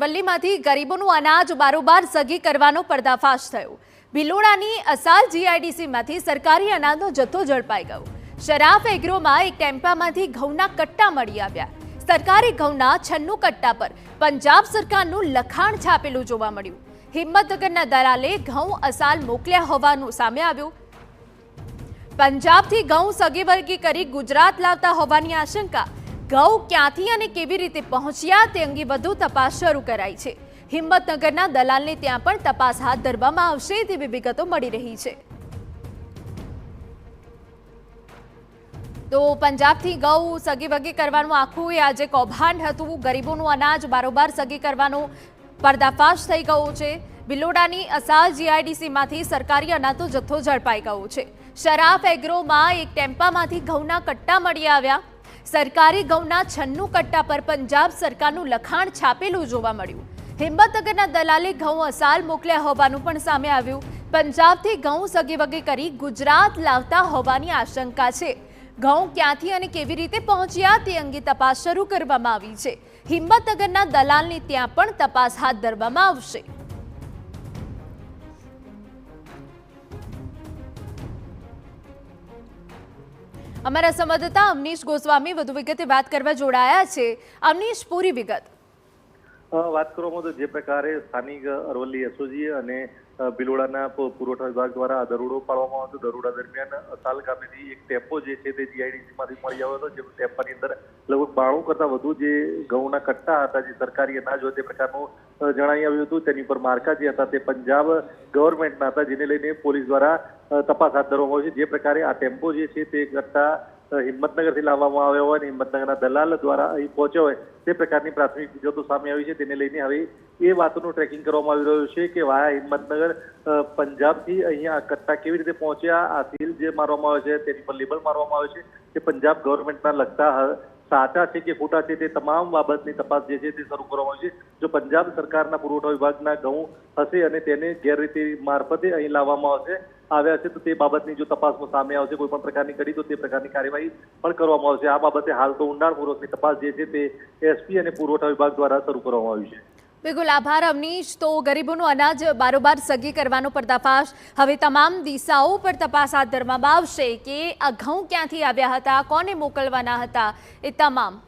અરવલ્લીમાંથી ગરીબોનું અનાજ બારોબાર સગી કરવાનો પર્દાફાશ થયો। ભિલોડાની અસાલ જીઆઈડીસીમાંથી સરકારી અનાજનો જથ્થો ઝડપાઈ ગયો। શરાફ એગ્રોમાં એક ટેમ્પામાંથી ઘઉંના કટ્ટા મળી આવ્યા। સરકારી ઘઉંના 96 કટ્ટા પર પંજાબ સરકારનું લખાણ છાપેલું જોવા મળ્યું। હિંમતનગરના દલાલે ઘઉં અસાલ મોકલ્યા હોવાનું સામે આવ્યું। પંજાબથી ઘઉં સગીવર્ગી કરી ગુજરાત લાવતા હોવાની આશંકા। ઘઉં ક્યાંથી અને કેવી રીતે પહોંચ્યા તે અંગે વધુ તપાસ શરૂ કરાઈ છે। હિંમતનગરના દલાલને ત્યાં પણ તપાસ હાથ ધરવામાં આવશે તેવી વિગતો મળી રહી છે। તો પંજાબથી ઘઉં સગીવગી કરવાનું આખું આજે કૌભાંડ હતું। ગરીબોનું અનાજ બારોબાર સગી કરવાનો પર્દાફાશ થઈ ગયો છે। ભિલોડાની અસાલ જીઆઈડીસીમાંથી સરકારી અનાજનો જથ્થો ઝડપાઈ ગયો છે। શરાફ એગ્રોમાં એક ટેમ્પામાંથી ઘઉંના કટ્ટા મળી આવ્યા। સરકારી ઘઉંના 96 કટ્ટા પર પંજાબ સરકારનું લખાણ છાપેલું જોવા મળ્યું। હિંમતનગરના દલાલે ઘઉં અસાલ મોકલ્યા હોવાનું પણ સામે આવ્યું। પંજાબથી ઘઉં સગીવગી કરી ગુજરાત લાવતા હોવાની આશંકા છે। ઘઉં ક્યાંથી અને કેવી રીતે પહોંચ્યા તે અંગે તપાસ શરૂ કરવામાં આવી છે। હિંમતનગરના દલાલને ત્યાં પણ તપાસ હાથ ધરવામાં આવશે। અમારા સંવાદદાતા અમનીશ ગોસ્વામી વધુ વિગતે વાત કરવા જોડાયા છે। અમનીશ, પૂરી વિગત। વાત કરવામાં તો જે પ્રકારે સ્થાનિક અરવલ્લી એસઓજી અને ભિલોડાના પુરવઠા વિભાગ દ્વારા દરોડો પાડવામાં આવ્યો હતો। દરોડા દરમિયાન અસાલ ગામેથી એક ટેમ્પો જે છે તે જીઆઈડીસીમાંથી મળી આવ્યો હતો। જે ટેમ્પાની અંદર લગભગ 92 કરતાં વધુ જે ઘઉંના કટ્ટા હતા, જે સરકારી અનાજ હોય તે પ્રકારનું જણાવી આવ્યું હતું। તેની પર માર્કા જે હતા તે પંજાબ ગવર્મેન્ટના હતા, જેને લઈને પોલીસ દ્વારા તપાસ હાથ ધરવામાં આવી છે। જે પ્રકારે આ ટેમ્પો જે છે તે કટ્ટા હિંમતનગરથી લાવવામાં આવ્યા હોય અને હિંમતનગરના દલાલ દ્વારા અહીં પહોંચ્યો હોય તે પ્રકારની પ્રાથમિક વિગતો સામે આવી છે। તેને લઈને હવે એ વાતનું ટ્રેકિંગ કરવામાં આવી રહ્યું છે કે વાયા હિંમતનગર પંજાબથી અહીંયા કટ્ટા કેવી રીતે પહોંચ્યા। આ સીલ જે મારવામાં આવે છે તેની પર લેબલ મારવામાં આવે છે તે પંજાબ ગવર્મેન્ટના લગતા સાચા છે કે ખોટા છે તે તમામ બાબતની તપાસ જે છે તે શરૂ કરવામાં આવી છે। જો પંજાબ સરકારના પુરવઠા વિભાગના ઘઉં હશે અને તેને ગેરરીતિ મારફતે અહીં લાવવામાં આવ્યા છે તો તે બાબતની જો તપાસમાં સામે આવશે કોઈ પણ પ્રકારની કરી તો તે પ્રકારની કાર્યવાહી પણ કરવામાં આવશે। આ બાબતે હાલ તો ઊંડાણપૂર્વકની તપાસ જે છે તે એસપી અને પુરવઠા વિભાગ દ્વારા શરૂ કરવામાં આવી છે। બિલકુલ, આભાર અમનીશ। તો ગરીબોનું અનાજ બારોબાર સગી કરવાનો પર્દાફાશ, હવે તમામ દિશાઓ પર તપાસ હાથ ધરવામાં આવશે કે આ ઘઉં ક્યાંથી આવ્યા હતા, કોને મોકલવાના હતા, એ તમામ